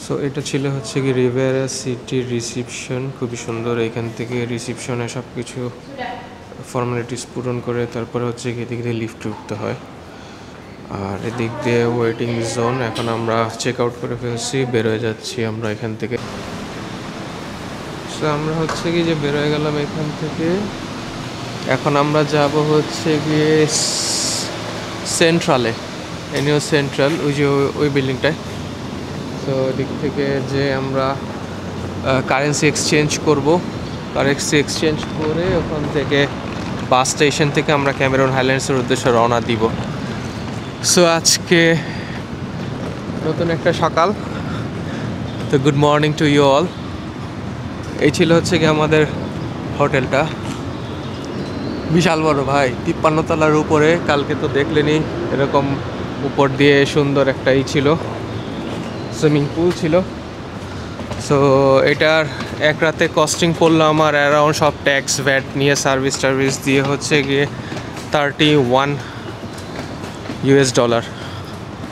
So এটা ছিল হচ্ছে কি রিভেরা সিটির রিসিপশন, খুবই সুন্দর। এখান থেকে রিসিপশনে সব কিছু ফর্মালিটিস পূরণ করে তারপরে হচ্ছে কি এদিক দিয়ে লিফটে উঠতে হয়। আর এদিক দিয়ে ওয়েটিং জোন। এখন আমরা চেক আউট করে ফেলছি, বেরোয় যাচ্ছি আমরা এখান থেকে। সো আমরা হচ্ছে কি যে বেরোয় গেলাম এখান থেকে। এখন আমরা যাব হচ্ছে গিয়ে সেন্ট্রালে, এনিও সেন্ট্রাল, ওই যে ওই বিল্ডিংটায়। তো দিক থেকে যে আমরা কারেন্সি এক্সচেঞ্জ করব, কারেন্সি এক্সচেঞ্জ করে ওখান থেকে বাস স্টেশন থেকে আমরা ক্যামেরন হাইল্যান্ডসের উদ্দেশ্যে রওনা দিব। সো আজকে নতুন একটা সকাল। তো good morning to you all. এই ছিল হচ্ছে কি আমাদের হোটেলটা, বিশাল বড় ভাই, 53 তলার উপরে। কালকে তো দেখলেনি, এরকম উপর দিয়ে সুন্দর একটাই ছিল, সুইমিং পুল ছিল। সো এটার এক রাতে কস্টিং পড়লো আমার অ্যারাউন্ড সব ট্যাক্স ভ্যাট নিয়ে সার্ভিস টার্ভিস দিয়ে হচ্ছে গিয়ে $31।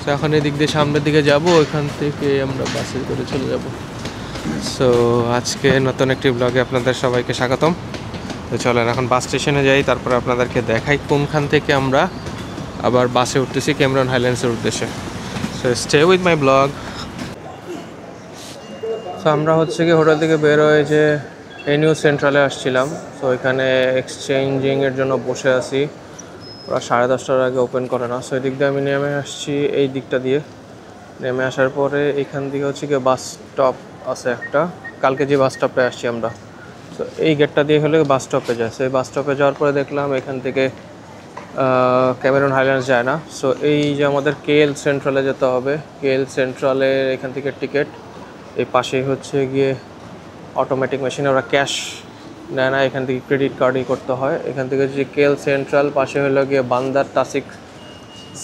সো এখন এদিক দিয়ে সামনের দিকে যাব, ওইখান থেকে আমরা বাসে করে চলে যাব। সো আজকে নতুন একটি ব্লগে আপনাদের সবাইকে স্বাগতম। তো চলেন এখন বাস স্টেশনে যাই, তারপরে আপনাদেরকে দেখাই কোনখান থেকে আমরা আবার বাসে উঠতেছি ক্যামেরন হাইল্যান্ডসের উদ্দেশ্যে। So stay with my blog. So আমরা হচ্ছে কি হোটেল থেকে বের হয়ে যে এনিউ সেন্ট্রালে আসছিলাম। সো এখানে এক্সচেঞ্জিংয়ের জন্য বসে আছি, ওরা 10:30টার আগে ওপেন করে না। সো এদিক দিয়ে আমি নেমে আসছি, এই দিকটা দিয়ে নেমে আসার পরে এখান থেকে হচ্ছে কি বাস স্টপ আছে একটা, কালকে যে বাস স্টপে আসছি আমরা। তো এই গেটটা দিয়ে হলে বাস স্টপে যায়। সেই বাস স্টপে যাওয়ার পরে দেখলাম এখান থেকে ক্যামেরন হাইল্যান্ডস যায় না। সো এই যে আমাদের কেএল সেন্ট্রালে যেতে হবে, কেএল সেন্ট্রালে এখান থেকে টিকিট, এই পাশেই হচ্ছে গিয়ে অটোমেটিক মেশিনে, ওরা ক্যাশ নেয় না, এখান থেকে ক্রেডিট কার্ডই করতে হয়। এখান থেকে যে কেএল সেন্ট্রাল, পাশে হলো গিয়ে বান্দার তাসিক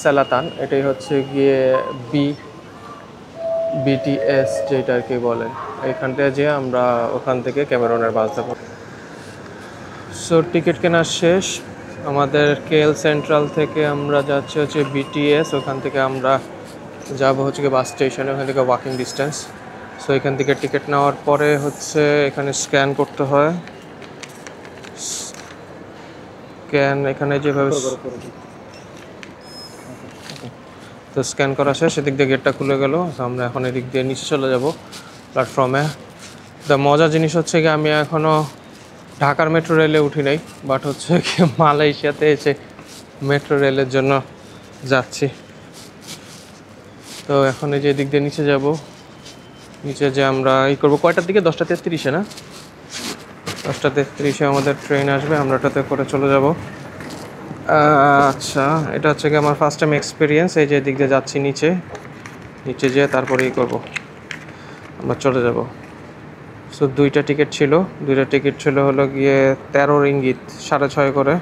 সেলাতান, এটাই হচ্ছে গিয়ে বিটিএস যেটা আর কি বলে। এইখানটা যে আমরা ওখান থেকে ক্যামেরনের বাস দেবো। সো টিকিট কেনা শেষ আমাদের। কেএল সেন্ট্রাল থেকে আমরা যাচ্ছি হচ্ছে বিটিএস, ওখান থেকে আমরা যাব হচ্ছে গিয়ে বাস স্টেশনে, ওখান থেকে ওয়াকিং ডিস্টেন্স। সো এখান থেকে টিকিট নেওয়ার পরে হচ্ছে এখানে স্ক্যান করতে হয়। স্ক্যান এখানে যেভাবে, তো স্ক্যান করা শেষ, এদিক দিয়ে গেটটা খুলে গেল। আমরা এখন এদিক দিয়ে নিচে চলে যাব প্ল্যাটফর্মে। তো মজার জিনিস হচ্ছে কি আমি এখনও ঢাকার মেট্রো রেলে উঠি নাই, বাট হচ্ছে কি মালয়েশিয়াতে এসে মেট্রো রেলের জন্য যাচ্ছি। তো এখন এই যে এদিক দিয়ে নিচে যাব, নিচে যে আমরা এই করবো কয়টার দিকে, 10:33 না, 10:33 আমাদের ট্রেন আসবে, আমরা ওটাতে করে চলে যাব। আচ্ছা, এটা হচ্ছে কি আমার ফার্স্ট টাইম এক্সপিরিয়েন্স। এই যে এদিক দিয়ে যাচ্ছি নিচে, নিচে যেয়ে তারপরেই করব, আমরা চলে যাব। সো দুইটা টিকিট ছিল হলো গিয়ে 13 রিঙ্গিত, 6.5 করে।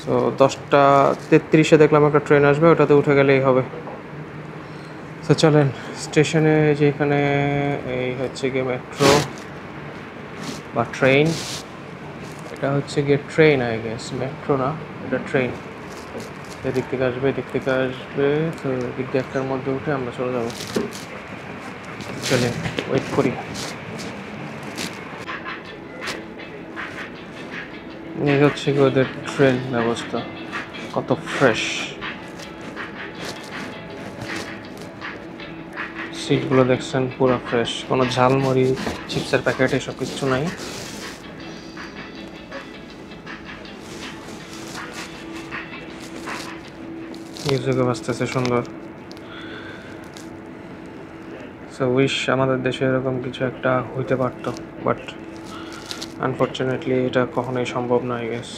সো 10:33 দেখলাম একটা ট্রেন আসবে, ওটাতে উঠে গেলেই হবে। তো চলেন স্টেশনে, যে এখানে এই হচ্ছে গিয়ে মেট্রো বা ট্রেন, এটা হচ্ছে গিয়ে ট্রেন আই গেস, মেট্রো না, এটা ট্রেন। এদিক থেকে আসবে, এদিক থেকে আসবে। তো এদিক দিয়ে একটার মধ্যে উঠে আমরা চলে যাব। চলে ওয়েট করি। এই হচ্ছে কি ওদের ট্রেন ব্যবস্থা, কত ফ্রেশ। সিটগুলো দেখছেন পুরো ফ্রেশ, কোনো ঝালমুড়ি চিপসের প্যাকেট এসব কিছু নাই। মিউজিকও বাজতেছে সুন্দর। সো উইশ আমাদের দেশে এরকম কিছু একটা হইতে পারতো, বাট আনফর্চুনেটলি এটা কখনোই সম্ভব না আই গেস।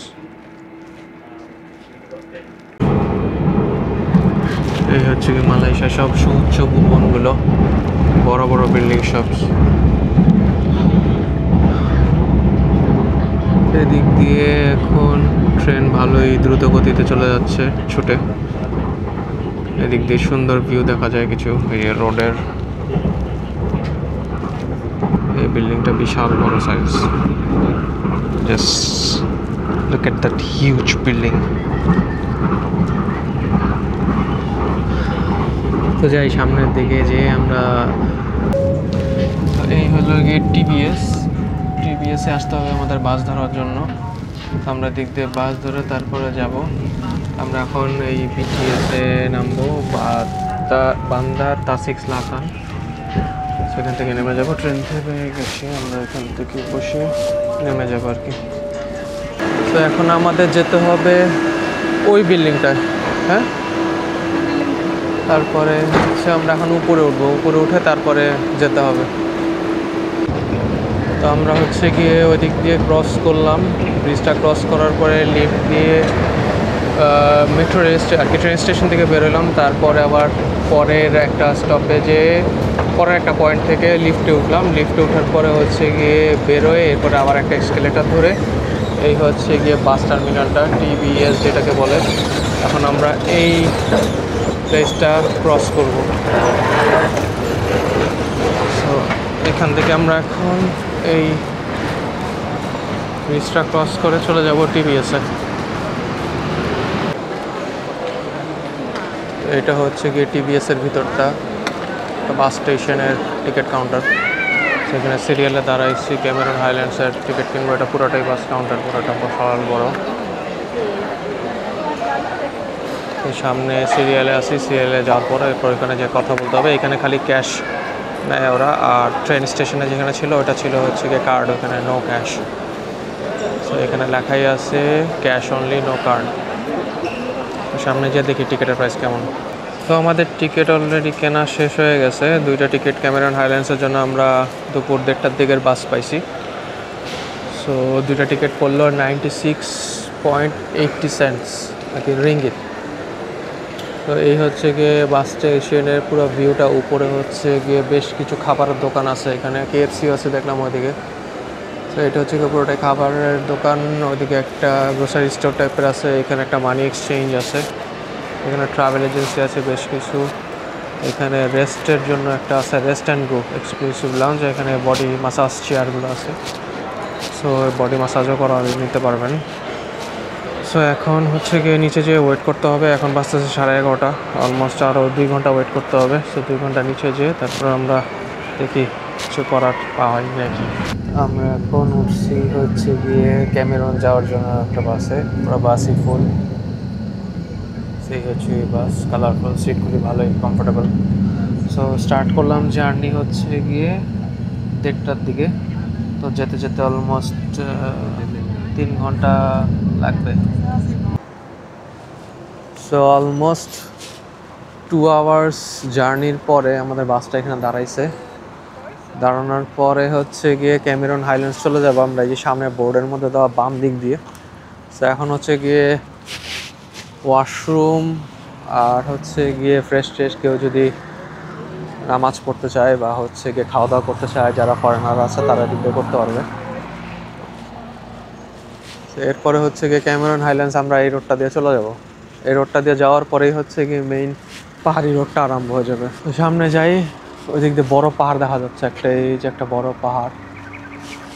এই হচ্ছে কি মালয়েশিয়া সব সুউচ্চ ভবনগুলো, বড় বড় বিল্ডিং সব। এদিক দিয়ে এখন ট্রেন ভালোই দ্রুত গতিতে চলে যাচ্ছে ছুটে। এদিক দিয়ে সুন্দর ভিউ দেখা যায় কিছু, এই রোডের। এই বিল্ডিংটা বিশাল বড় size, just look at that huge building. তো যাই সামনের দিকে যে আমরা, এই হলো গিয়ে টিবিএসে আসতে হবে আমাদের বাস ধরার জন্য। আমরা দিক দিয়ে বাস ধরে তারপরে যাব। আমরা এখন এই বিটিএসে নামবো বান্দার তাসিক্স লাকান, সেখান থেকে নেমে যাবো। ট্রেন থেকে গেছি আমরা, এখান থেকে বসে নেমে যাবো আর কি। তো এখন আমাদের যেতে হবে ওই বিল্ডিংটায়, হ্যাঁ। তারপরে হচ্ছে আমরা এখন উপরে উঠবো, উপরে উঠে তারপরে যেতে হবে। তো আমরা হচ্ছে গিয়ে ওই দিক দিয়ে ক্রস করলাম, ব্রিজটা ক্রস করার পরে লিফট দিয়ে মেট্রো রেল আর কি ট্রেন স্টেশন থেকে বেরোলাম। তারপরে আবার পরের একটা স্টপেজে পরের একটা পয়েন্ট থেকে লিফটে উঠলাম। লিফটে ওঠার পরে হচ্ছে গিয়ে বেরোয় এরপরে আবার একটা এসকেলেটার ধরে এই হচ্ছে গিয়ে বাস টার্মিনালটা, টিবিএস যেটাকে বলে। এখন আমরা এই প্লেসটা ক্রস করব। সো এখান থেকে আমরা এখন এই ব্রিজটা ক্রস করে চলে যাব টিবিএসে। এটা হচ্ছে গিয়ে টিবিএসের ভিতরটা, বাস স্টেশনের টিকিট কাউন্টার। সেখানে সিরিয়ালে দাঁড়াইছি, ক্যামেরন হাইল্যান্ডসের টিকিট কিনবো। এটা পুরোটাই বাস কাউন্টার, পুরোটা বিশাল বড়। সামনে সিরিয়ালে আসি, সিরিয়ালে যাওয়ার পরে এরপর এখানে যে কথা বলতে হবে। এখানে খালি ক্যাশ নেয় ওরা, আর ট্রেন স্টেশনে যেখানে ছিল ওটা ছিল হচ্ছে গিয়ে কার্ড, ওখানে নো ক্যাশ। সো এখানে লেখাই আছে ক্যাশ অনলি, নো কার্ড। সামনে যেয়ে দেখি টিকিটের প্রাইস কেমন। তো আমাদের টিকিট অলরেডি কেনা শেষ হয়ে গেছে। 2টা টিকিট ক্যামেরন হাইল্যান্ডসের জন্য আমরা দুপুর 1:30টার দিকের বাস পাইছি। সো 2টা টিকিট পড়লো 96.80 সেন্টস আর কি, রিঙ্গিত। তো এই হচ্ছে গিয়ে বাস স্টেশনের পুরো ভিউটা। উপরে হচ্ছে গিয়ে বেশ কিছু খাবারের দোকান আছে, এখানে KFC আছে দেখলাম ওইদিকে। তো এটা হচ্ছে গিয়ে পুরোটাই খাবারের দোকান। ওইদিকে একটা গ্রোসারি স্টোর টাইপের আছে, এখানে একটা মানি এক্সচেঞ্জ আছে, এখানে ট্রাভেল এজেন্সি আছে বেশ কিছু। এখানে রেস্টের জন্য একটা আছে, rest and go exclusive lounge, এখানে বডি মাসাজ চেয়ারগুলো আছে। সো বডি মাসাজও করা নিতে পারবেন। সো এখন হচ্ছে গিয়ে নিচে যেয়ে ওয়েট করতে হবে। এখন বাজতেছে 11:30, অলমোস্ট আরও 2 ঘন্টা ওয়েট করতে হবে। সো 2 ঘন্টা নিচে যেয়ে তারপর আমরা দেখি কিছু করার পাওয়াই নাকি। আমরা এখন উঠছি হচ্ছে গিয়ে ক্যামেরন যাওয়ার জন্য একটা বাসে, পুরো বাসই ফুল। সেই হচ্ছে বাস, কালারফুল, সিটগুলি ভালোই কমফোর্টেবল। সো স্টার্ট করলাম জার্নি হচ্ছে গিয়ে 1:30টার দিকে। তো যেতে যেতে অলমোস্ট 3 ঘন্টা লাগবে। সো অলমোস্ট 2 আওয়ার্স জার্নির পরে আমাদের বাসটা এখানে দাঁড়াইছে। দাঁড়ানোর পরে হচ্ছে গিয়ে ক্যামেরন হাইল্যান্ডস চলে যাবো আমরা, এই যে সামনে বোর্ডের মধ্যে দেওয়া বাম দিক দিয়ে। সো এখন হচ্ছে গিয়ে ওয়াশরুম আর হচ্ছে গিয়ে ফ্রেশ কেউ যদি নামাজ পড়তে চায় বা হচ্ছে গিয়ে খাওয়া দাওয়া করতে চায়, যারা ফরেনার আছে তারা দিকে করতে পারবে। এরপরে হচ্ছে গিয়ে ক্যামেরন হাইল্যান্ডস আমরা এই রোডটা দিয়ে চলে যাব। এই রোডটা দিয়ে যাওয়ার পরেই হচ্ছে গিয়ে মেইন পাহাড়ি রোডটা আরম্ভ হয়ে যাবে। তো সামনে যাই, ওই দিক দিয়ে বড় পাহাড় দেখা যাচ্ছে একটা, এই যে একটা বড় পাহাড়,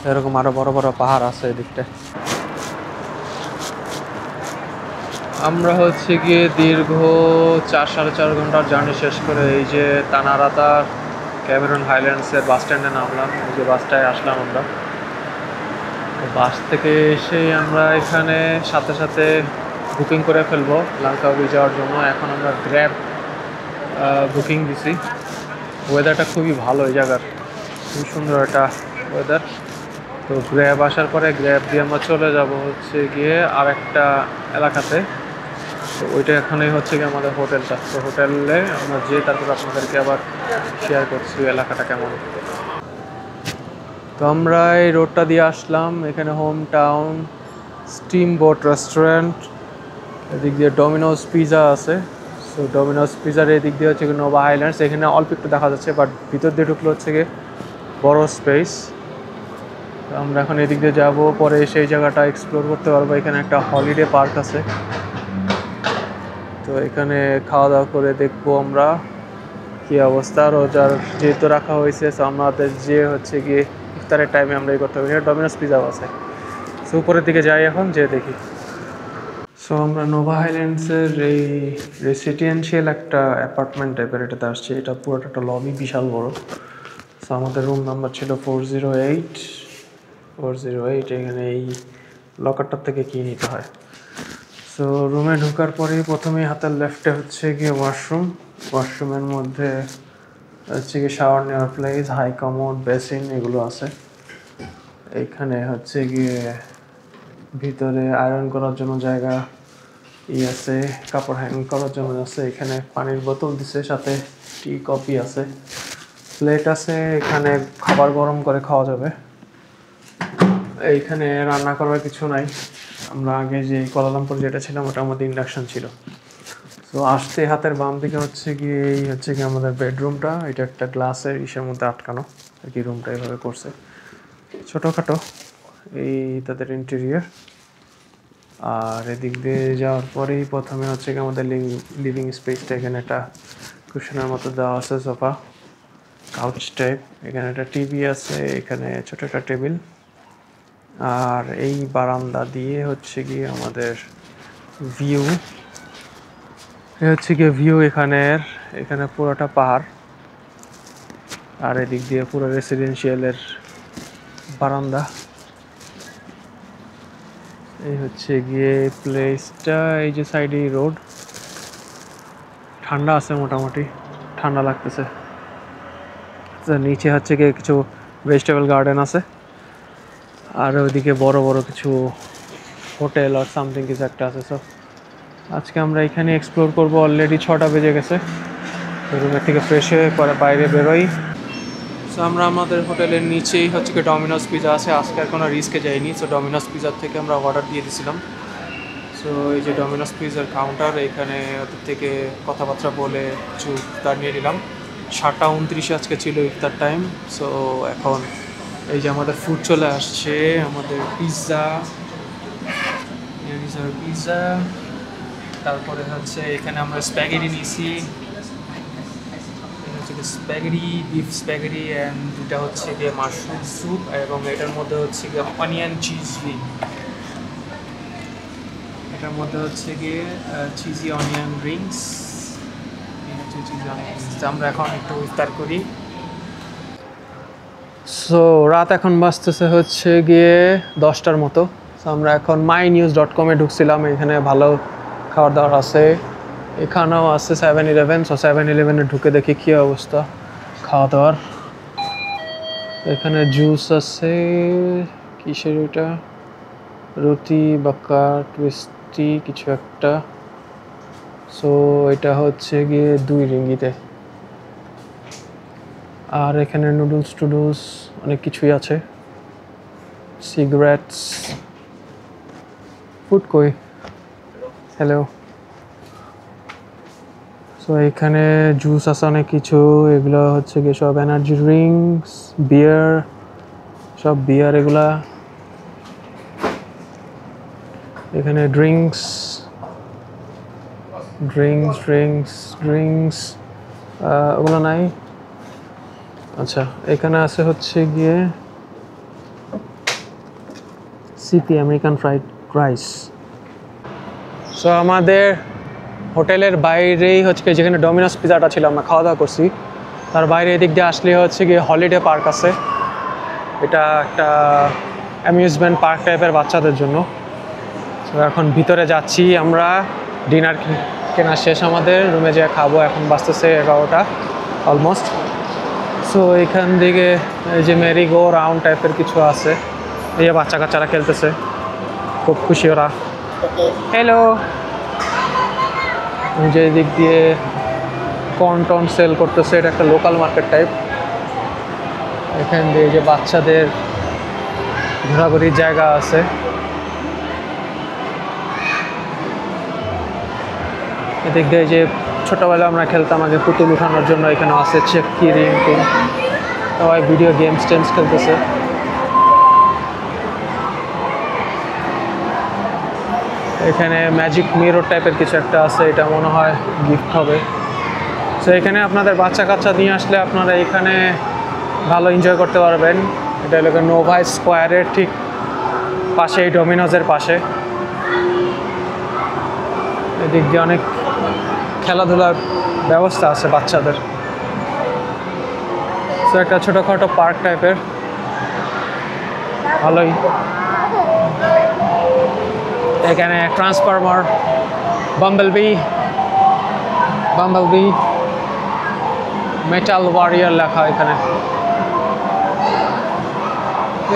এরকম আরো বড় বড় পাহাড় আছে এই দিকটা। আমরা হচ্ছে গিয়ে দীর্ঘ 4-4.5 ঘন্টার জার্নি শেষ করে এই যে তানারাতার ক্যামেরন হাইল্যান্ডসের বাস স্ট্যান্ডে নামলাম। এই যে বাসটায় আসলাম আমরা। বাস থেকে এসেই আমরা এখানে সাথে সাথে বুকিং করে ফেলবো লাঙ্কাউই যাওয়ার জন্য। এখন আমরা গ্র্যাব বুকিং দিছি। ওয়েদারটা খুবই ভালো এই জায়গার, খুবই সুন্দর একটা ওয়েদার। তো গ্র্যাব আসার পরে গ্র্যাব দিয়ে আমরা চলে যাব হচ্ছে গিয়ে আর একটা এলাকাতে। তো ওইটা এখানেই হচ্ছে গিয়ে আমাদের হোটেলটা। তো হোটেলে আমরা যেয়ে তারপর আপনাদেরকে আবার শেয়ার করছি এলাকাটা কেমন। তো আমরা এই রোডটা দিয়ে আসলাম, এখানে home town steam boat restaurant, এদিক দিয়ে ডমিনোজ পিজা আছে। সো ডমিনোজ পিজার এদিক দিয়ে হচ্ছে নোভা হাইল্যান্ডস, এখানে অল্প একটু দেখা যাচ্ছে, বাট ভিতর দিয়ে ঢুকলে হচ্ছে গিয়ে বড় স্পেস। আমরা এখন এদিক দিয়ে যাবো, পরে সেই জায়গাটা এক্সপ্লোর করতে পারবো। এখানে একটা হলিডে পার্ক আছে, তো এখানে খাওয়া দাওয়া করে দেখবো আমরা কী অবস্থা। রোজার যেহেতু রাখা হয়েছে, সো আমাদের যে হচ্ছে গিয়ে ইফতারের টাইমে আমরা এই করতে হবে। ডমিনোজ পিজাও আছে। সো উপরের দিকে যাই এখন, যে দেখি। সো সো আমরা নোভা হাইল্যান্ডসের এই রেসিডেন্সিয়াল একটা অ্যাপার্টমেন্ট টাইপের এটাতে আসছি। এটা পুরোটা একটা লবি, বিশাল বড়। সো আমাদের রুম নাম্বার ছিল 408। এখানে এই লকারটার থেকে কি নিতে হয়। সো রুমে ঢোকার পরেই প্রথমেই হাতের লেফটে হচ্ছে গিয়ে ওয়াশরুমের মধ্যে হচ্ছে গিয়ে শাওয়ার নেওয়ার প্লেস, হাই কমোড, বেসিন এগুলো আছে। এইখানে হচ্ছে গিয়ে ভিতরে আয়রন করার জন্য জায়গা আছে, কাপড় হ্যাং করার জন্য আছে। এখানে পানির বোতল দিছে, সাথে টি কফি আছে, প্লেট আছে। এখানে খাবার গরম করে খাওয়া যাবে। এইখানে রান্না করার কিছু নাই। আমরা আগে যে কুয়ালালামপুর যেটা ছিলাম ওটার মধ্যে ইন্ডাকশন ছিল। তো আসতে হাতের বাম দিকে হচ্ছে গিয়ে আমাদের বেডরুমটা। এটা একটা গ্লাসের ইসের মধ্যে আটকানো আর কি, রুমটা এইভাবে করছে ছোটোখাটো। এই তাদের ইন্টেরিয়ার। আর এদিক দিয়ে যাওয়ার পরেই প্রথমে হচ্ছে কি আমাদের লিভিং স্পেসটা। এখানে একটা কুশনের মতো দেওয়া আছে, সোফা কাউচ টাইপ। এখানে একটা টিভি আছে, এখানে ছোট একটা টেবিল। আর এই বারান্দা দিয়ে হচ্ছে গিয়ে আমাদের ভিউ। এখানে পুরোটা পাহাড়। আর এদিক দিয়ে পুরো রেসিডেন্সিয়ালের বারান্দা। এই হচ্ছে গিয়ে প্লেসটা। এই যে সাইডে রোড, ঠান্ডা আছে, মোটামুটি ঠান্ডা লাগতেছে। নিচে হচ্ছে গিয়ে কিছু ভেজিটেবল গার্ডেন আছে। আর ওইদিকে বড় বড় কিছু হোটেল আর সামথিং কিছু একটা আছে। সো আজকে আমরা এখানে এক্সপ্লোর করবো। অলরেডি 6টা বেজে গেছে। রুমের থেকে ফ্রেশ হয়ে পরে বাইরে বেরোই। সো আমরা আমাদের হোটেলের নিচেই হচ্ছে কি ডমিনোস পিজা আছে। আজকে আর কোনো রিস্কে যাইনি। সো ডমিনোস পিজার থেকে আমরা অর্ডার দিয়ে দিয়েছিলাম। সো এই যে ডমিনোস পিজার কাউন্টার, এখানে ওদের থেকে কথাবার্তা বলে কিছু ইফতার নিয়ে নিলাম। 7:29 আজকে ছিল ইফতার টাইম। সো এখন এই যে আমাদের ফুড চলে আসছে, আমাদের পিৎজা। তারপরে হচ্ছে এখানে আমরা স্প্যাগেটি নিয়েছি। স্প্যাগেটি, বিফ স্প্যাগেটি, অ্যান্ড এটা হচ্ছে গিয়ে মাশরুম স্যুপ, এবং এটার মধ্যে হচ্ছে গিয়ে অনিয়ন চিজ উইং। এটার মধ্যে হচ্ছে গিয়ে চিজি অনিয়ন রিংস। আমরা এখন একটু ইফতার করি। সো রাত এখন বাজতেছে হচ্ছে গিয়ে 10টার মতো। সো আমরা এখন mynews.com-এ ঢুকছিলাম। এখানে ভালো খাবার দাবার আছে। এখানেও আছে 7-Eleven। সো 7-Eleven-এ ঢুকে দেখি কী অবস্থা খাওয়া দাওয়ার। এখানে জুস আছে, কিসের এটা, রুটি বাক্কা টুইস্টি কিছু একটা। সো এটা হচ্ছে গিয়ে 2 রিঙ্গিতে। আর এখানে নুডলস অনেক কিছুই আছে, সিগারেটস। ফুড কই, হ্যালো। সো এখানে জুস আছে অনেক কিছু। এগুলো হচ্ছে গিয়ে সব এনার্জি ড্রিঙ্কস, বিয়ার, সব বিয়ার এগুলা। এখানে ড্রিঙ্কস ওগুলো নাই। আচ্ছা, এখানে আছে হচ্ছে গিয়ে CP, American fried rice. So আমাদের হোটেলের বাইরেই হচ্ছে যেখানে ডমিনোস পিজাটা ছিল, আমরা খাওয়া দাওয়া করছি, তার বাইরে এদিক দিয়ে আসলে হচ্ছে গিয়ে হলিডে পার্ক আছে। এটা একটা অ্যামিউজমেন্ট পার্ক টাইপের বাচ্চাদের জন্য। তো এখন ভিতরে যাচ্ছি আমরা। ডিনার কেনা শেষ আমাদের, রুমে যেয়ে খাবো। এখন বাজতেছে 11টা অলমোস্ট। সো এখান থেকে এই যে মেরি গো রাউন্ড টাইপের কিছু আছে। এই যে বাচ্চা কাচ্চারা খেলতেছে, খুব খুশি ওরা। হ্যালো। যে দিক দিয়ে কর্ন সেল করতেছে, এটা একটা লোকাল মার্কেট টাইপ। এখান দিয়ে যে বাচ্চাদের ঘোরাঘুরির জায়গা আছে। এদিক দিয়ে যে ছোটোবেলা আমরা খেলতাম আগে পুতুল উঠানোর জন্য, এখানে আছে চেকি রিং টিং। সবাই ভিডিও গেমস টেমস খেলতেছে। এখানে ম্যাজিক মিরর টাইপের কিছু একটা আছে, এটা মনে হয় গিফট হবে। সো এখানে আপনাদের বাচ্চা কাচ্চা নিয়ে আসলে আপনারা এখানে ভালো এনজয় করতে পারবেন। এটা হলো নোভা স্কোয়ারের ঠিক পাশেই, ডমিনোজের পাশে। এদিক দিয়ে অনেক খেলাধুলার ব্যবস্থা আছে বাচ্চাদের। তো একটা ছোটোখাটো পার্ক টাইপের, ভালোই। এখানে ট্রান্সফরমার, বাম্বলবি, মেটাল ওয়ারিয়ার লেখা এখানে।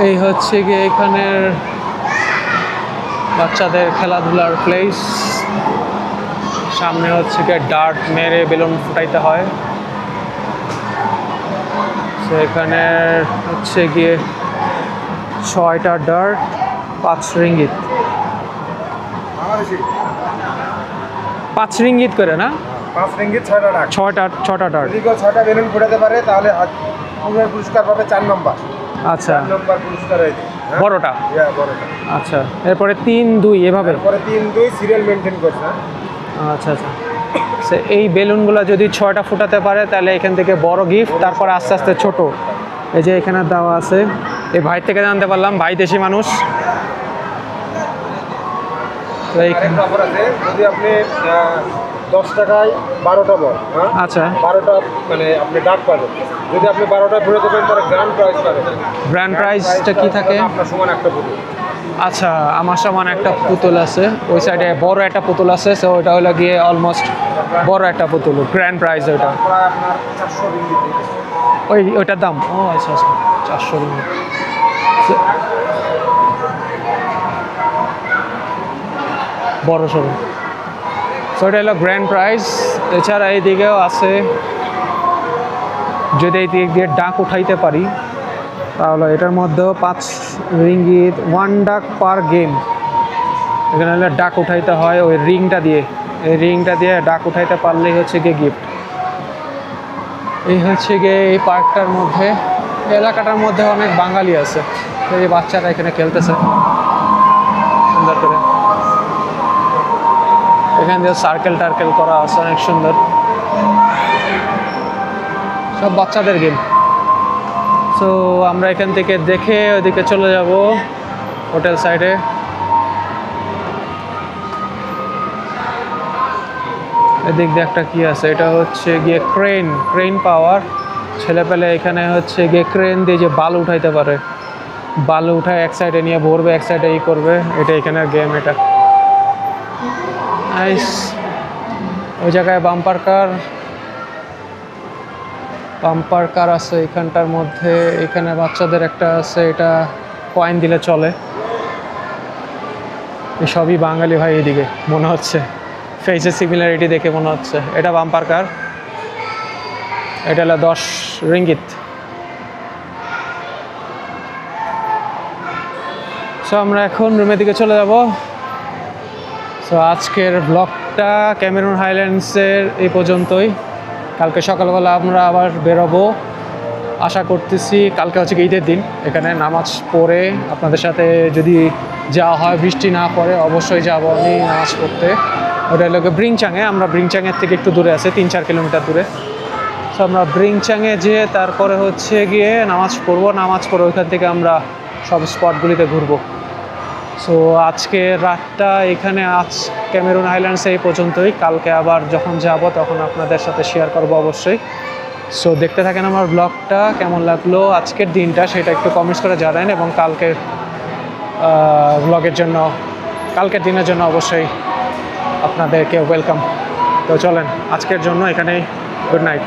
এই হচ্ছে গিয়ে এখানের বাচ্চাদের খেলাধুলার প্লেস। সামনে হচ্ছে গিয়ে ডার্ট মেরে বেলুন ফুটাইতে হয়। তো এখানে হচ্ছে গিয়ে 6টা ডার্ট, 5 রিঙ্গিত। 5 রিঙ্গিত করে না? 5 রিঙ্গিত 6টা ডাক। 6টা ডার্ট। যদি কেউ 6টা বেলুন ফুটাতে পারে তাহলে পুরস্কার পাবে 4 নম্বর। আচ্ছা, 4 নম্বর পুরস্কার হয়েছে বড়টা। বড়টা। আচ্ছা, এরপরে 3, 2 এভাবে। এরপরে 3, 2 সিরিয়াল মেনটেন করছে। আচ্ছা আচ্ছা। এই বেলুনগুলো যদি 6টা ফুটাতে পারে তাহলে এখান থেকে বড় গিফট, তারপরে আস্তে আস্তে ছোট। এই যে এখানে দেওয়া আছে, এই ভাই থেকে জানতে পারলাম, ভাই দেশি মানুষ। তো আরেকটা অফার আছে, যদি আপনি 10 টাকায় 12টা বল, আচ্ছা, 12টা মানে আপনি ডাক পাবেন। যদি আপনি 12টা ফুটাতে পারেন তাহলে গ্র্যান্ড প্রাইজ পাবেন। গ্র্যান্ড প্রাইজটা কি থাকে? আপনার সমান একটা পুতুল। আচ্ছা, আমার সমান একটা পুতুল আছে, ওই সাইডে বড় একটা পুতুল আছে, সো ওইটা হলো গিয়ে অলমোস্ট বড় একটা পুতুল, গ্র্যান্ড প্রাইজ ওইটা। প্রায় আপনার 400 রিঙ্গিত। ওইটার দাম? ও আচ্ছা আচ্ছা, 400 রিঙ্গিত। বড় সড়ো, সো এটা হলো গ্র্যান্ড প্রাইজ। এছাড়া এইদিকেও আছে, যদি এই দিক দিয়ে ডাক উঠাইতে পারি তাহলে এটার মধ্যেও 5 রিঙ্গিত, 1 ডাক পার গেম। এখানে হলে ডাক উঠাইতে হয় ওই রিংটা দিয়ে, এই রিংটা দিয়ে ডাক উঠাইতে পারলেই হচ্ছে গিয়ে গিফট। এই হচ্ছে গিয়ে এই পার্কটার মধ্যে, এলাকাটার মধ্যে অনেক বাঙালি আছে। এই বাচ্চারা এখানে খেলতেছে সুন্দর করে। এখান দিয়ে সার্কেল টার্কেল করা আছে অনেক সুন্দর, সব বাচ্চাদের গেম। সো আমরা এখান থেকে দেখে ওইদিকে চলে যাব হোটেল সাইডে। এদিক দিয়ে একটা কি আছে, এটা হচ্ছে গিয়ে ক্রেন পাওয়ার। ছেলেপেলে এখানে হচ্ছে গিয়ে ক্রেন দিয়ে যে বালু উঠাইতে পারে, বালু উঠায় এক সাইডে নিয়ে ভরবে, এক সাইডে ই করবে, এটা এখানের গেম। এটা নাইস। ওই জায়গায় বাম্পার কার আছে এখানটার মধ্যে। এখানে বাচ্চাদের একটা আছে, এটা কয়েন দিলে চলে। এই সবই বাঙালি ভাই, এদিকে মনে হচ্ছে, ফেসের সিমিলারিটি দেখে মনে হচ্ছে। এটা বাম্পার কার, এটা হলো 10 রিঙ্গিত। সো আমরা এখন রুমের দিকে চলে যাব। সো আজকের ব্লগটা ক্যামেরুন হাইল্যান্ডসের এই পর্যন্তই। কালকে সকালবেলা আমরা আবার বেরোবো আশা করতেছি। কালকে হচ্ছে ঈদের দিন, এখানে নামাজ পড়ে আপনাদের সাথে যদি যাওয়া হয়, বৃষ্টি না পড়ে অবশ্যই যাবো আমি নামাজ পড়তে। ওটা হলো ব্রিংচাংয়ে, আমরা ব্রিংচাংয়ের থেকে একটু দূরে আছে, 3-4 কিলোমিটার দূরে। সো আমরা ব্রিংচাংয়ে যেয়ে তারপরে হচ্ছে গিয়ে নামাজ পড়বো, নামাজ পড়ে ওইখান থেকে আমরা সব স্পটগুলিতে ঘুরবো। সো আজকে রাতটা এখানে ক্যামেরুন আইল্যান্ডসে এই পর্যন্তই। কালকে আবার যখন যাব তখন আপনাদের সাথে শেয়ার করব অবশ্যই। সো দেখতে থাকেন আমার ব্লগটা। কেমন লাগলো আজকের দিনটা সেটা একটু কমেন্টস করে জানান, এবং কালকের ব্লগের জন্য, কালকের দিনের জন্য অবশ্যই আপনাদেরকে ওয়েলকাম। তো চলেন আজকের জন্য এখানেই, গুড নাইট।